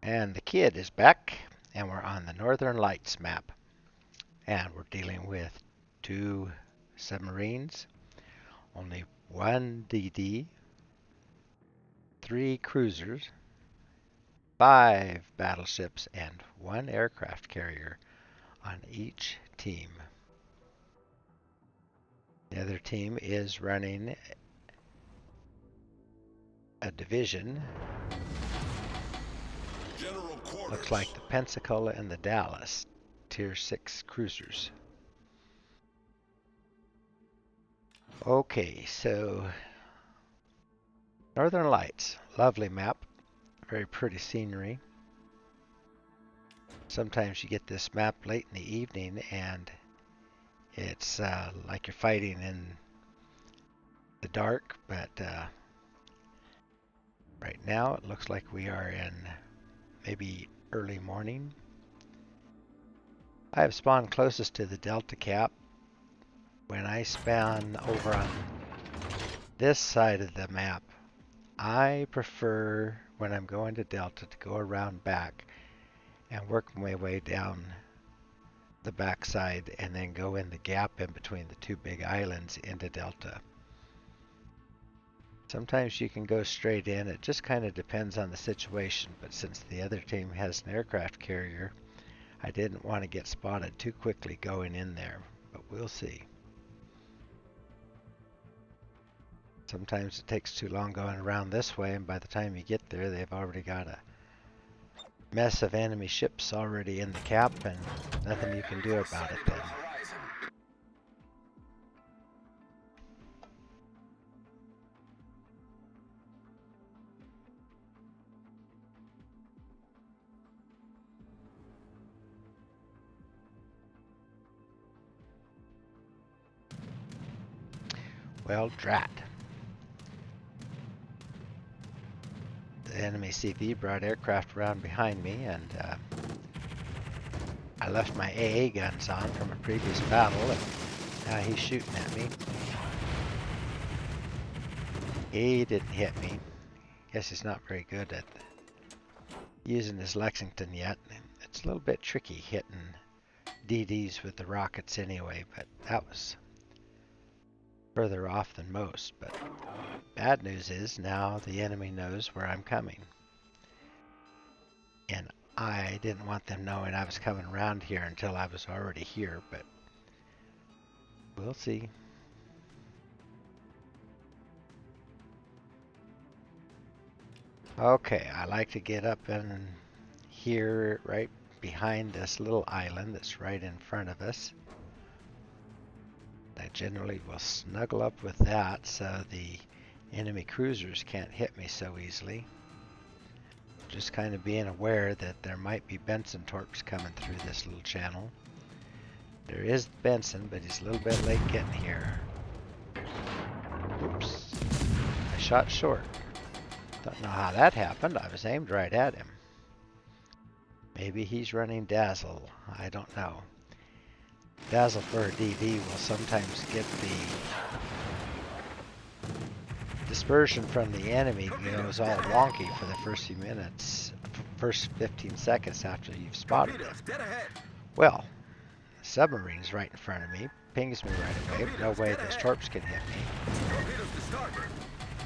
And the kid is back, and we're on the Northern Lights map. And we're dealing with 2 submarines, only 1 DD, 3 cruisers, 5 battleships, and 1 aircraft carrier on each team. The other team is running a division. Looks like the Pensacola and the Dallas, Tier 6 cruisers. Okay, so Northern Lights, lovely map, very pretty scenery. Sometimes you get this map late in the evening and it's like you're fighting in the dark, but right now it looks like we are in maybe early morning. I have spawned closest to the Delta Cap. When I spawn over on this side of the map, I prefer when I'm going to Delta to go around back and work my way down the backside and then go in the gap in between the 2 big islands into Delta. Sometimes you can go straight in. It just kind of depends on the situation, but since the other team has an aircraft carrier, I didn't want to get spotted too quickly going in there, but we'll see. Sometimes it takes too long going around this way, and by the time you get there, they've already got a mess of enemy ships already in the cap, and nothing you can do about it then. Well, drat. The enemy CV brought aircraft around behind me, and I left my AA guns on from a previous battle, and now he's shooting at me. He didn't hit me. Guess he's not very good at using his Lexington yet. It's a little bit tricky hitting DDs with the rockets anyway, but that was further off than most. But bad news is now the enemy knows where I'm coming. And I didn't want them knowing I was coming around here until I was already here, but we'll see. Okay, I like to get up in here right behind this little island that's right in front of us. I generally will snuggle up with that so the enemy cruisers can't hit me so easily. Just kind of being aware that there might be Benson torps coming through this little channel. There is Benson, but he's a little bit late getting here. Oops. I shot short. Don't know how that happened. I was aimed right at him. Maybe he's running Dazzle. I don't know. Dazzle for a DD will sometimes get the dispersion from the enemy goes all wonky for the first few minutes, first 15 seconds after you've spotted it. Well, the submarine's right in front of me, pings me right away. No way those torps can hit me.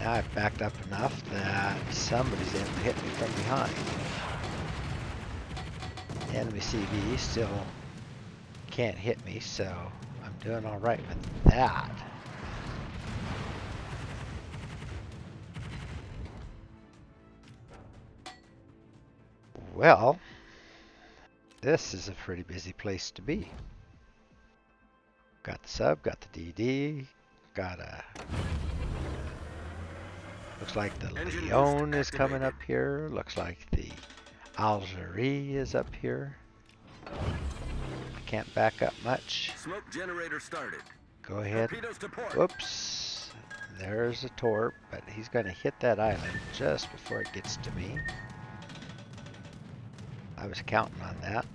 Now I've backed up enough that somebody's able to hit me from behind. The enemy CV still can't hit me, so I'm doing all right with that. Well, this is a pretty busy place to be. Got the sub, got the DD, got a... Looks like the Leon is coming up here. Looks like the Algerie is up here. I can't back up much. Smoke generator started. Go ahead. Whoops. There's a torp, but he's going to hit that island just before it gets to me. I was counting on that.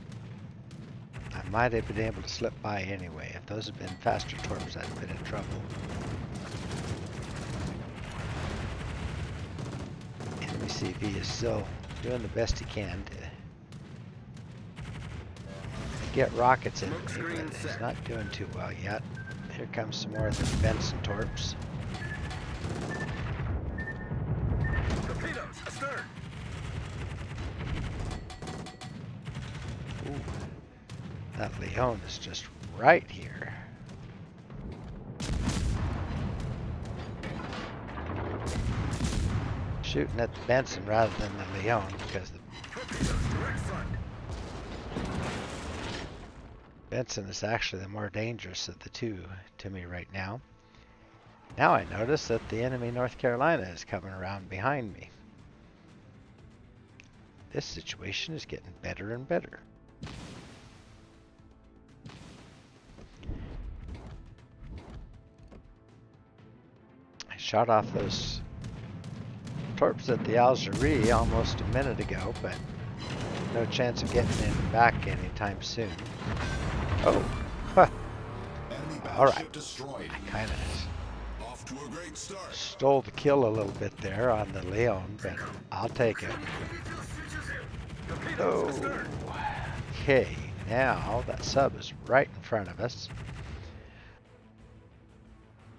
I might have been able to slip by anyway. If those had been faster torps, I'd have been in trouble. Enemy CV is still doing the best he can to get rockets into me, but he's not doing too well yet. Here comes some more of the Benson torps. Torpedoes astern. Ooh, that Leon is just right here. Shooting at the Benson rather than the Leon because the Benson is actually the more dangerous of the two to me right now. Now I notice that the enemy North Carolina is coming around behind me. This situation is getting better and better. I shot off those torps at the Algerie almost a minute ago, but no chance of getting in back anytime soon. Oh, huh. All right. I kind of stole the kill a little bit there on the Leon, but I'll take it. Oh, okay. Now that sub is right in front of us.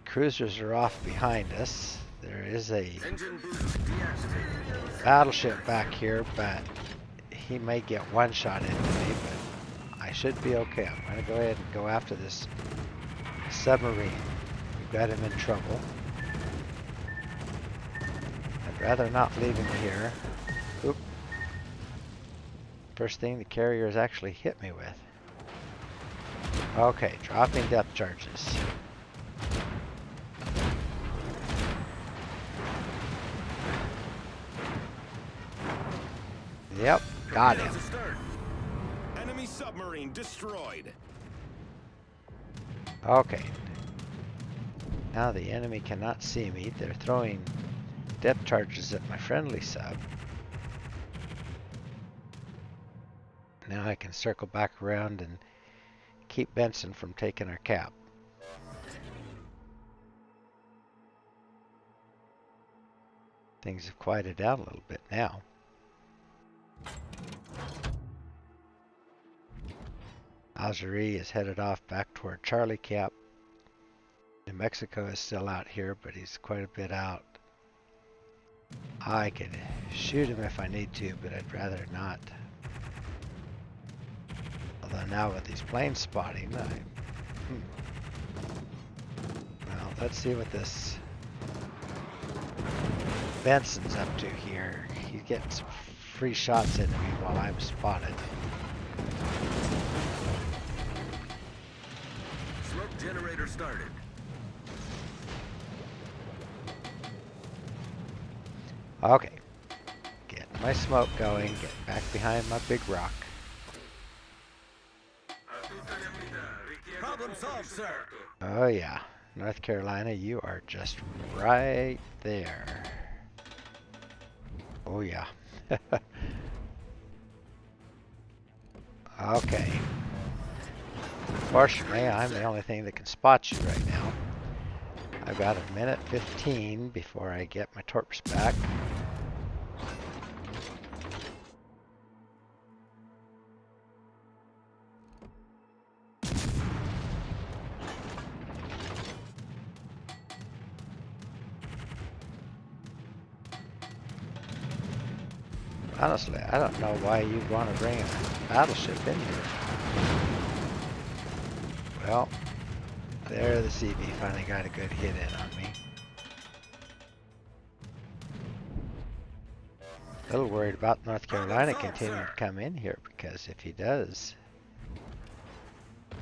Cruisers are off behind us. There is a battleship back here, but he may get one shot into me, but I should be okay. I'm going to go ahead and go after this submarine. We've got him in trouble. I'd rather not leave him here. Oop. First thing the carrier has actually hit me with. Okay, dropping depth charges. Yep, got him. Enemy submarine destroyed. Okay. Now the enemy cannot see me. They're throwing depth charges at my friendly sub. Now I can circle back around and keep Benson from taking our cap. Things have quieted down a little bit now. Algerie is headed off back toward Charlie Cap. New Mexico is still out here, but he's quite a bit out. I could shoot him if I need to, but I'd rather not. Although now with these planes spotting, well, let's see what this Benson's up to here. He's getting some free shots into me while I'm spotted. Smoke generator started. Okay. Get my smoke going, get back behind my big rock. Problem solved, sir. Oh yeah. North Carolina, you are just right there. Oh yeah. Okay. Fortunately, I'm the only thing that can spot you right now. I've got a minute 15 before I get my torps back. Honestly, I don't know why you'd want to bring a battleship in here. Well, there the CB finally got a good hit in on me. A little worried about North Carolina continuing to come in here, because if he does,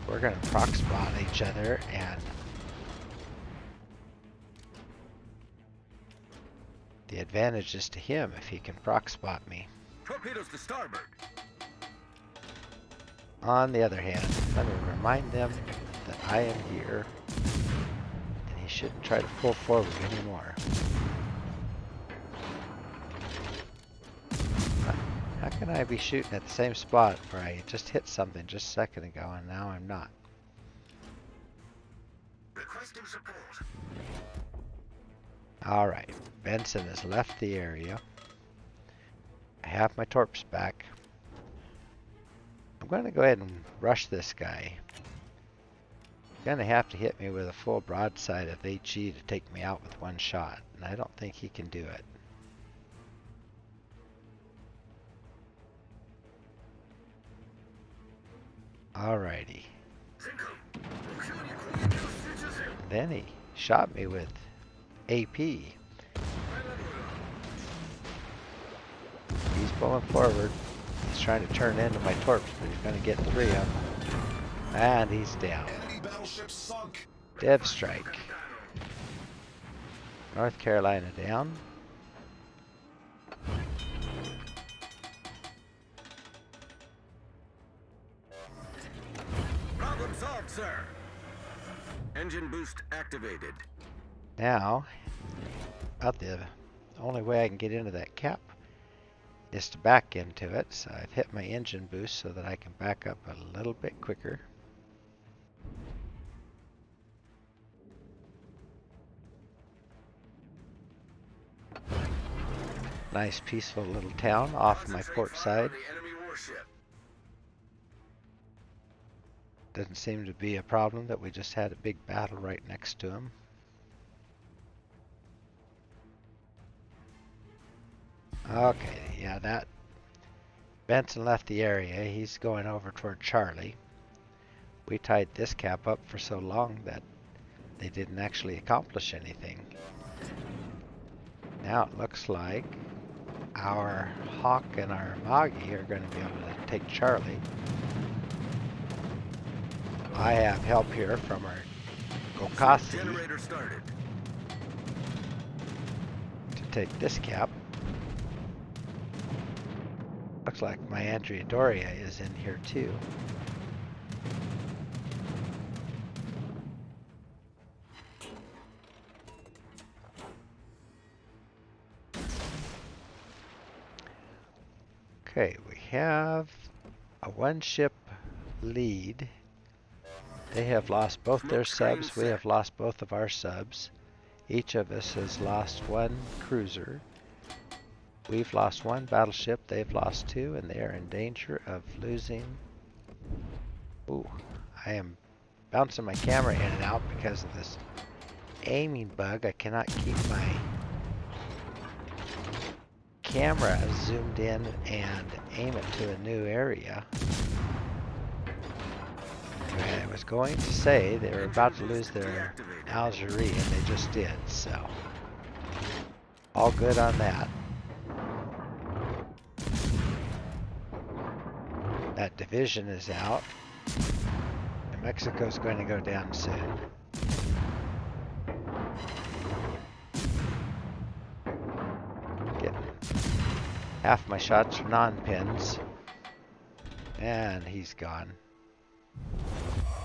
we're going to proc spot each other, and the advantage is to him if he can proc spot me. Torpedoes to starboard. On the other hand, let me remind them that I am here, and he shouldn't try to pull forward anymore. How can I be shooting at the same spot where I just hit something just a second ago and now I'm not? Requesting support. Alright, Benson has left the area. I have my torps back. I'm going to go ahead and rush this guy. Going to have to hit me with a full broadside of HE to take me out with one shot, and I don't think he can do it. Alrighty. Then he shot me with AP. He's pulling forward. He's trying to turn into my torps, but he's going to get 3 of them. And he's down. Dev strike. North Carolina down. Problem solved, sir. Engine boost activated. Now, about the only way I can get into that cap is to back into it. So I've hit my engine boost so that I can back up a little bit quicker. Nice peaceful little town off my port side. Doesn't seem to be a problem that we just had a big battle right next to him. Okay, yeah, that Benson left the area. He's going over toward Charlie. We tied this cap up for so long that they didn't actually accomplish anything. Now it looks like our Hawk and our Magi are going to be able to take Charlie. I have help here from our Gokasi to take this cap. Looks like my Andrea Doria is in here too. Okay, we have a 1-ship lead. They have lost both their subs. We have lost both of our subs. Each of us has lost 1 cruiser. We've lost 1 battleship. They've lost 2, and they are in danger of losing. Ooh, I am bouncing my camera in and out because of this aiming bug. I cannot keep my camera zoomed in and aim it to a new area. I was going to say they were about to lose their Algerie, and they just did, so all good on that. That division is out, and Mexico's going to go down soon. Getting half my shots are non-pins, and he's gone.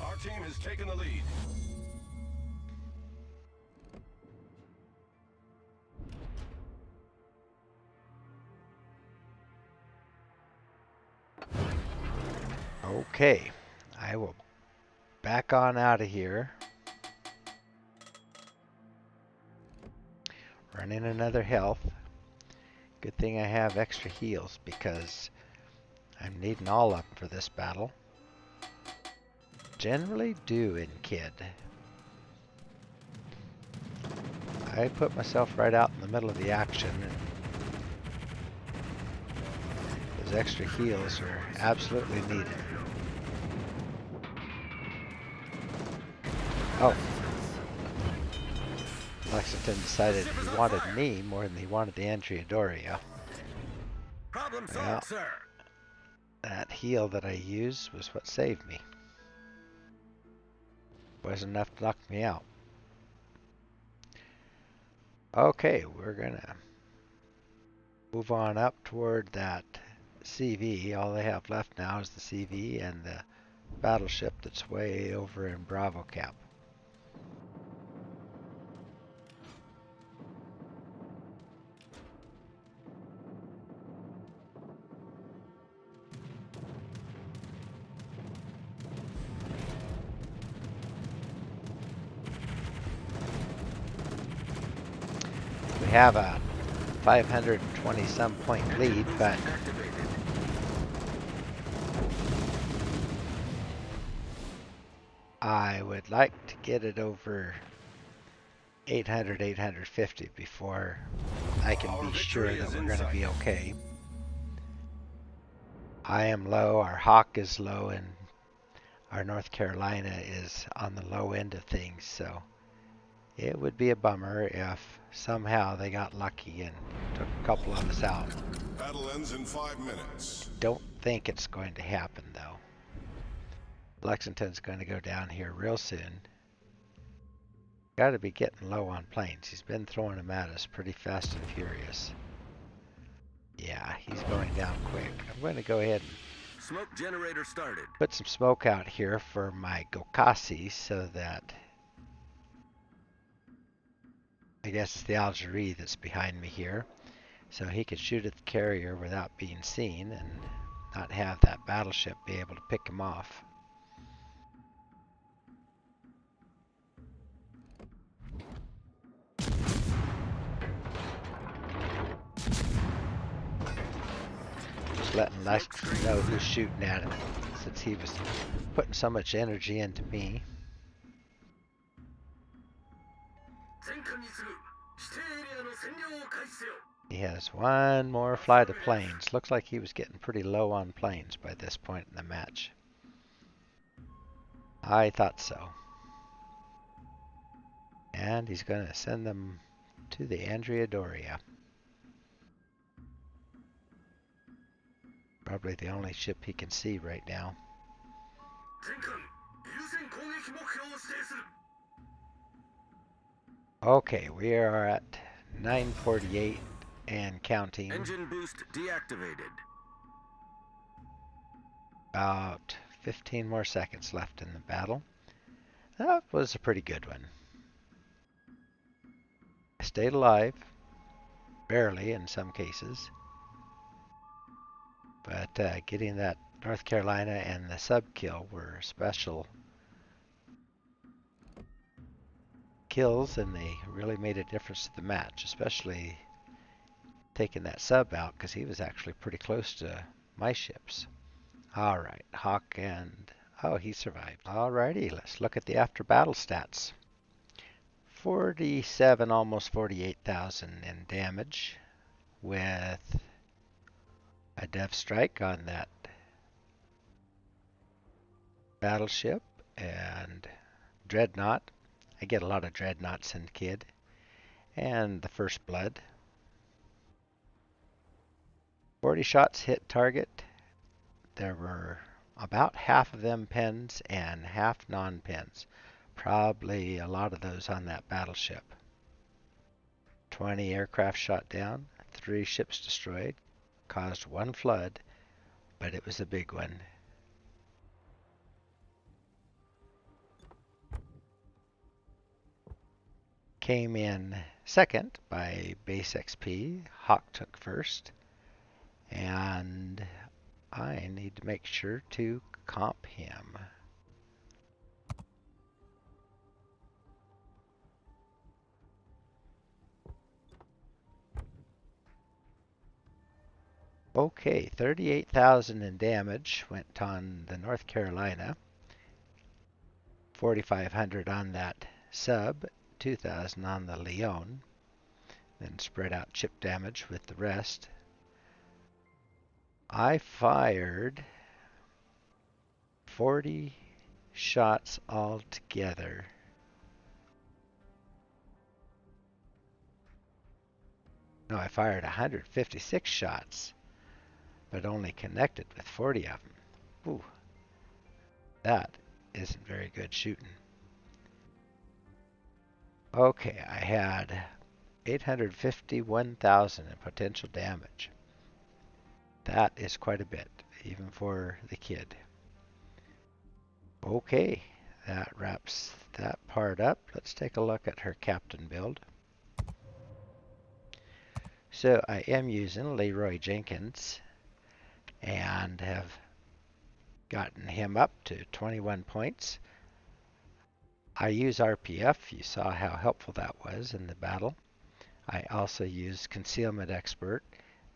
Our team has taken the lead. Okay, I will back on out of here. Running another health. Good thing I have extra heals because I'm needing all of them for this battle. Generally do in Kid. I put myself right out in the middle of the action, and those extra heals are absolutely needed. Oh. Lexington decided he wanted me more than he wanted the Andrea Doria. Problem solved, Well, sir. that heal that I used was what saved me. Wasn't enough to knock me out. Okay, we're gonna move on up toward that CV. All they have left now is the CV and the battleship that's way over in Bravo Cap. We have a 520 some point lead, but Activated. I would like to get it over 800, 850 before I can be sure that we're going to be okay. I am low, our Hawk is low, and our North Carolina is on the low end of things, so it would be a bummer if somehow they got lucky and took a couple of us out. Battle ends in 5 minutes. Don't think it's going to happen, though. Lexington's going to go down here real soon. Got to be getting low on planes. He's been throwing them at us pretty fast and furious. Yeah, he's going down quick. I'm going to go ahead and Smoke generator started. put some smoke out here for my Gokasi so that I guess it's the Algerie that's behind me here. So he could shoot at the carrier without being seen and not have that battleship be able to pick him off. Just letting Lexington know who's shooting at him since he was putting so much energy into me. He has one more flight of planes. Looks like he was getting pretty low on planes by this point in the match. I thought so. And he's going to send them to the Andrea Doria. Probably the only ship he can see right now. Okay, we are at 9:48 and counting. Engine boost deactivated. About 15 more seconds left in the battle. That was a pretty good one. I stayed alive, barely in some cases. But getting that North Carolina and the sub kill were special kills, and they really made a difference to the match, especially taking that sub out because he was actually pretty close to my ships. Alright, Hawk and... oh, he survived. Alrighty, let's look at the after battle stats. 47, almost 48,000 in damage with a dev strike on that battleship and dreadnought. I get a lot of dreadnoughts in Kid. And the first blood. 40 shots hit target. There were about half of them pens and half non-pens. Probably a lot of those on that battleship. 20 aircraft shot down, 3 ships destroyed, caused 1 flood, but it was a big one. Came in second by base XP. Hawk took first. And I need to make sure to comp him. Okay, 38,000 in damage went on the North Carolina. 4,500 on that sub. 2,000 on the Leon. Then spread out chip damage with the rest. I fired 40 shots altogether. No, I fired 156 shots, but only connected with 40 of them. Ooh, that isn't very good shooting. Okay, I had 851,000 in potential damage. That is quite a bit, even for the Kid. Okay, that wraps that part up. Let's take a look at her captain build. So I am using Leroy Jenkins and have gotten him up to 21 points. I use RPF. You saw how helpful that was in the battle. I also use Concealment Expert.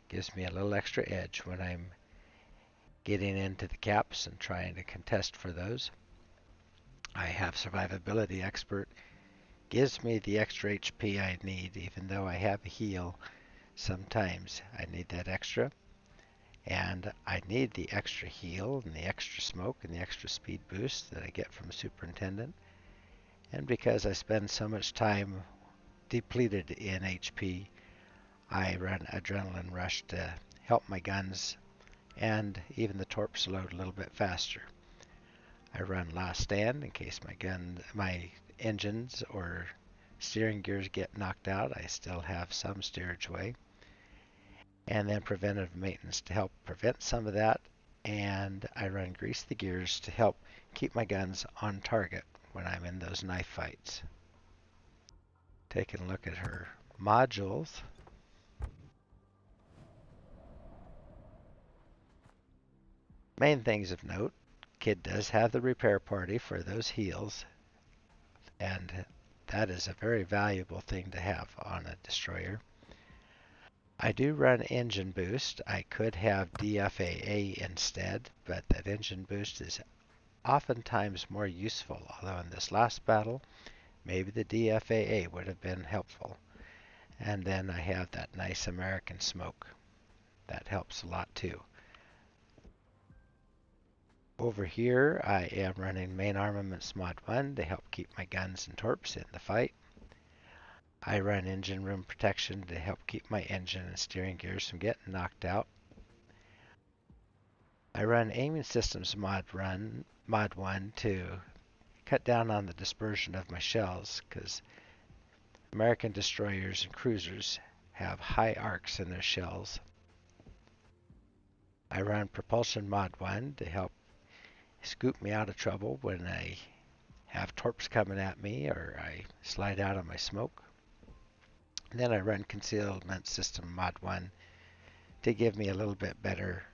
Gives me a little extra edge when I'm getting into the caps and trying to contest for those. I have Survivability Expert. Gives me the extra HP I need, even though I have a heal. Sometimes I need that extra. And I need the extra heal and the extra smoke and the extra speed boost that I get from Superintendent. And because I spend so much time depleted in HP, I run Adrenaline Rush to help my guns and even the torps load a little bit faster. I run Last Stand in case my engines or steering gears get knocked out. I still have some steerage way. And then Preventive Maintenance to help prevent some of that. And I run Grease the Gears to help keep my guns on target when I'm in those knife fights. Taking a look at her modules. Main things of note, Kid does have the repair party for those heals, and that is a very valuable thing to have on a destroyer. I do run engine boost. I could have DFAA instead, but that engine boost is oftentimes more useful, although in this last battle, maybe the DFAA would have been helpful. And then I have that nice American smoke. That helps a lot too. Over here, I am running Main Armaments Mod 1 to help keep my guns and torps in the fight. I run Engine Room Protection to help keep my engine and steering gears from getting knocked out. I run Aiming Systems Mod 1 to cut down on the dispersion of my shells, because American destroyers and cruisers have high arcs in their shells. I run Propulsion Mod 1 to help scoop me out of trouble when I have torps coming at me or I slide out of my smoke. And then I run Concealment System Mod 1 to give me a little bit better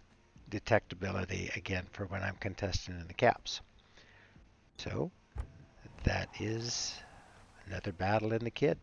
detectability again for when I'm contesting in the caps. So that is another battle in the Kid.